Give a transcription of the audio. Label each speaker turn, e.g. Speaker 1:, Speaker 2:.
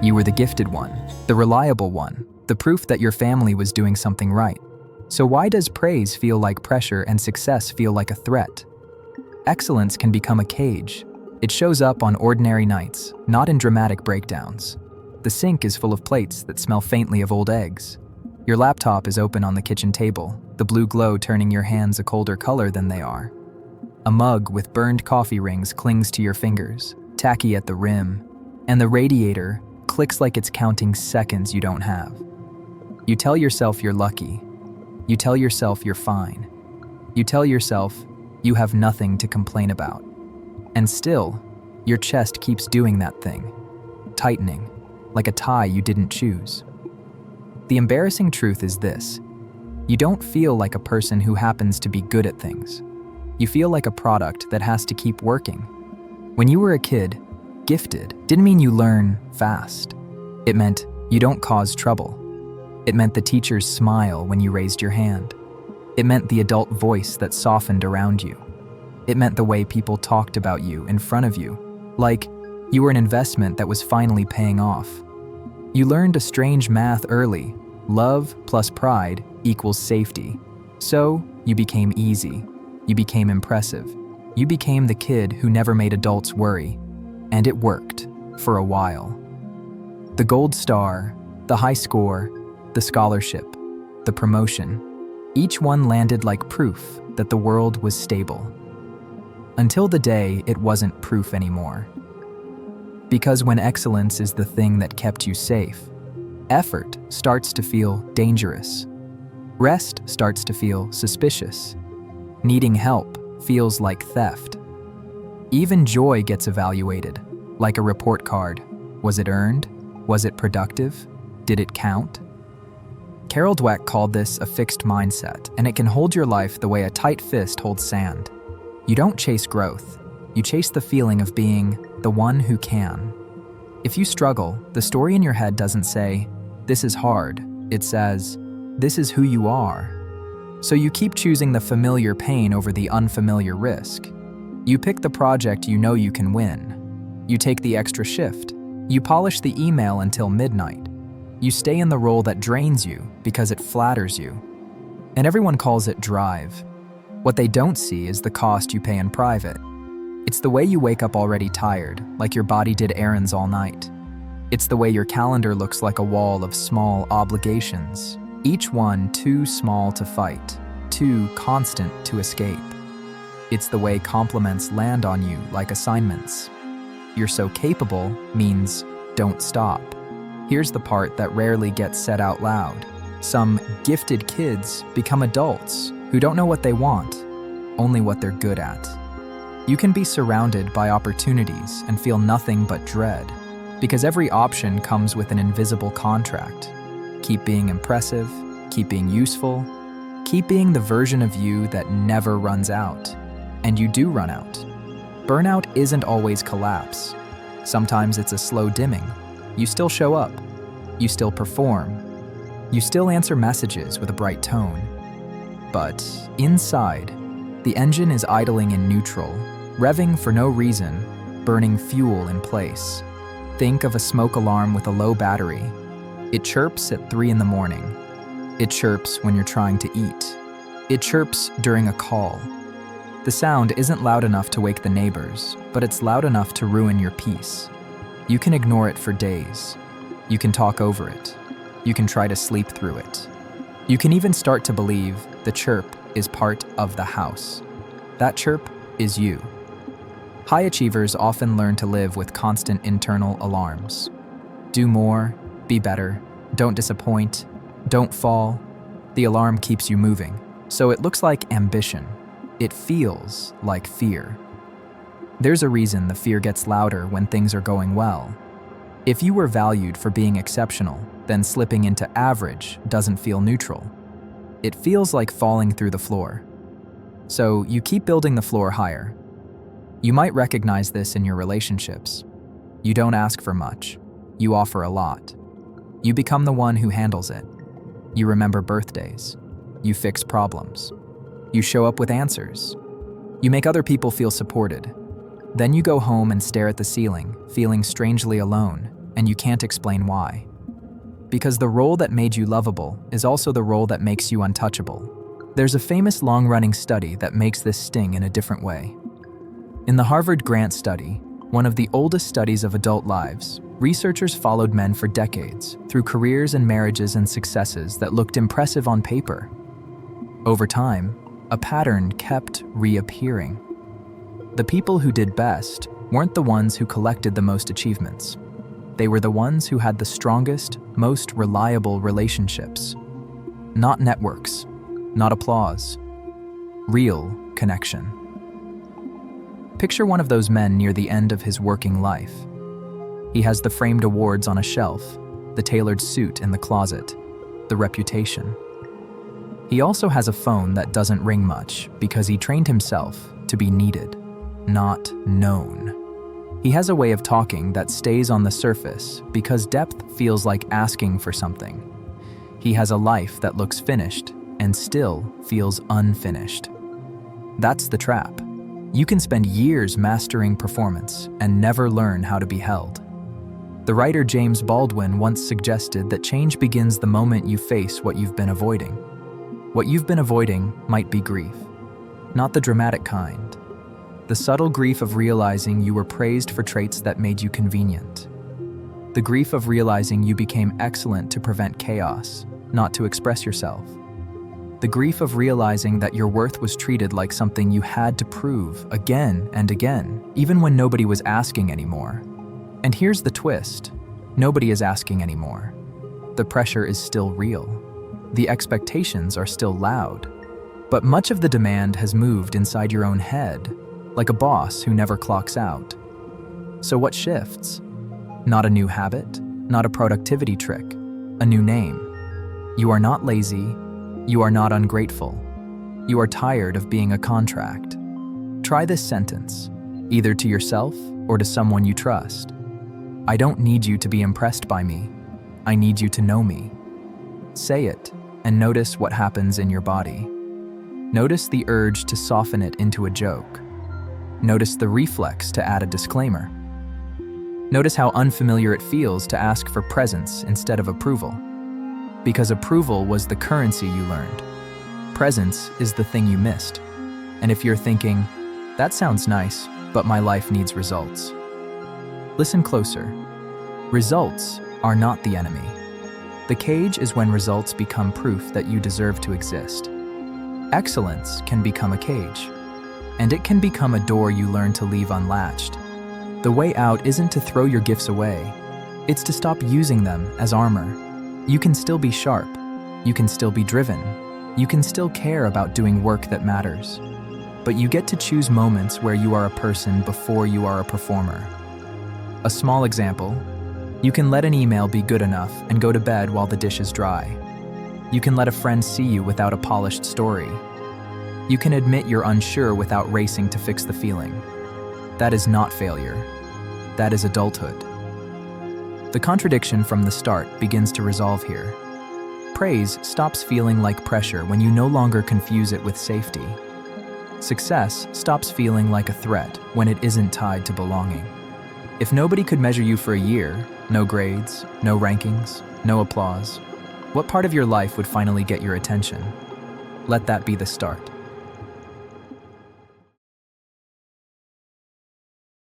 Speaker 1: You were the gifted one, the reliable one, the proof that your family was doing something right. So why does praise feel like pressure and success feel like a threat? Excellence can become a cage. It shows up on ordinary nights, not in dramatic breakdowns. The sink is full of plates that smell faintly of old eggs. Your laptop is open on the kitchen table, the blue glow turning your hands a colder color than they are. A mug with burned coffee rings clings to your fingers, tacky at the rim, and the radiator clicks like it's counting seconds you don't have. You tell yourself you're lucky. You tell yourself you're fine. You tell yourself you have nothing to complain about. And still, your chest keeps doing that thing, tightening, like a tie you didn't choose. The embarrassing truth is this: you don't feel like a person who happens to be good at things. You feel like a product that has to keep working. When you were a kid, gifted didn't mean you learn fast. It meant you don't cause trouble. It meant the teacher's smile when you raised your hand. It meant the adult voice that softened around you. It meant the way people talked about you in front of you, like you were an investment that was finally paying off. You learned a strange math early: love plus pride equals safety. So you became easy. You became impressive. You became the kid who never made adults worry. And it worked, for a while. The gold star, the high score, the scholarship, the promotion, each one landed like proof that the world was stable. Until the day it wasn't proof anymore. Because when excellence is the thing that kept you safe, effort starts to feel dangerous. Rest starts to feel suspicious. Needing help feels like theft. Even joy gets evaluated, like a report card. Was it earned? Was it productive? Did it count? Carol Dweck called this a fixed mindset, and it can hold your life the way a tight fist holds sand. You don't chase growth. You chase the feeling of being the one who can. If you struggle, the story in your head doesn't say, "This is hard." It says, "This is who you are." So you keep choosing the familiar pain over the unfamiliar risk. You pick the project you know you can win. You take the extra shift. You polish the email until midnight. You stay in the role that drains you because it flatters you. And everyone calls it drive. What they don't see is the cost you pay in private. It's the way you wake up already tired, like your body did errands all night. It's the way your calendar looks like a wall of small obligations, each one too small to fight, too constant to escape. It's the way compliments land on you like assignments. "You're so capable" means don't stop. Here's the part that rarely gets said out loud. Some gifted kids become adults who don't know what they want, only what they're good at. You can be surrounded by opportunities and feel nothing but dread, because every option comes with an invisible contract. Keep being impressive, keep being useful, keep being the version of you that never runs out. And you do run out. Burnout isn't always collapse. Sometimes it's a slow dimming. You still show up. You still perform. You still answer messages with a bright tone. But inside, the engine is idling in neutral, revving for no reason, burning fuel in place. Think of a smoke alarm with a low battery. It chirps at 3 in the morning. It chirps when you're trying to eat. It chirps during a call. The sound isn't loud enough to wake the neighbors, but it's loud enough to ruin your peace. You can ignore it for days. You can talk over it. You can try to sleep through it. You can even start to believe the chirp is part of the house. That chirp is you. High achievers often learn to live with constant internal alarms. Do more, be better, don't disappoint, don't fall. The alarm keeps you moving, so it looks like ambition. It feels like fear. There's a reason the fear gets louder when things are going well. If you were valued for being exceptional, then slipping into average doesn't feel neutral. It feels like falling through the floor. So you keep building the floor higher. You might recognize this in your relationships. You don't ask for much. You offer a lot. You become the one who handles it. You remember birthdays. You fix problems. You show up with answers. You make other people feel supported. Then you go home and stare at the ceiling, feeling strangely alone, and you can't explain why. Because the role that made you lovable is also the role that makes you untouchable. There's a famous long-running study that makes this sting in a different way. In the Harvard Grant study, one of the oldest studies of adult lives, researchers followed men for decades through careers and marriages and successes that looked impressive on paper. Over time, a pattern kept reappearing. The people who did best weren't the ones who collected the most achievements. They were the ones who had the strongest, most reliable relationships. Not networks, not applause, real connection. Picture one of those men near the end of his working life. He has the framed awards on a shelf, the tailored suit in the closet, the reputation. He also has a phone that doesn't ring much because he trained himself to be needed, not known. He has a way of talking that stays on the surface because depth feels like asking for something. He has a life that looks finished and still feels unfinished. That's the trap. You can spend years mastering performance and never learn how to be held. The writer James Baldwin once suggested that change begins the moment you face what you've been avoiding. What you've been avoiding might be grief, not the dramatic kind. The subtle grief of realizing you were praised for traits that made you convenient. The grief of realizing you became excellent to prevent chaos, not to express yourself. The grief of realizing that your worth was treated like something you had to prove again and again, even when nobody was asking anymore. And here's the twist. Nobody is asking anymore. The pressure is still real. The expectations are still loud. But much of the demand has moved inside your own head, like a boss who never clocks out. So what shifts? Not a new habit, not a productivity trick, a new name. You are not lazy. You are not ungrateful. You are tired of being a contract. Try this sentence, either to yourself or to someone you trust. I don't need you to be impressed by me. I need you to know me. Say it and notice what happens in your body. Notice the urge to soften it into a joke. Notice the reflex to add a disclaimer. Notice how unfamiliar it feels to ask for presence instead of approval. Because approval was the currency you learned. Presence is the thing you missed. And if you're thinking, that sounds nice, but my life needs results. Listen closer. Results are not the enemy. The cage is when results become proof that you deserve to exist. Excellence can become a cage, and it can become a door you learn to leave unlatched. The way out isn't to throw your gifts away. It's to stop using them as armor. You can still be sharp. You can still be driven. You can still care about doing work that matters. But you get to choose moments where you are a person before you are a performer. A small example, you can let an email be good enough and go to bed while the dish is dry. You can let a friend see you without a polished story. You can admit you're unsure without racing to fix the feeling. That is not failure. That is adulthood. The contradiction from the start begins to resolve here. Praise stops feeling like pressure when you no longer confuse it with safety. Success stops feeling like a threat when it isn't tied to belonging. If nobody could measure you for a year, no grades, no rankings, no applause, what part of your life would finally get your attention? Let that be the start.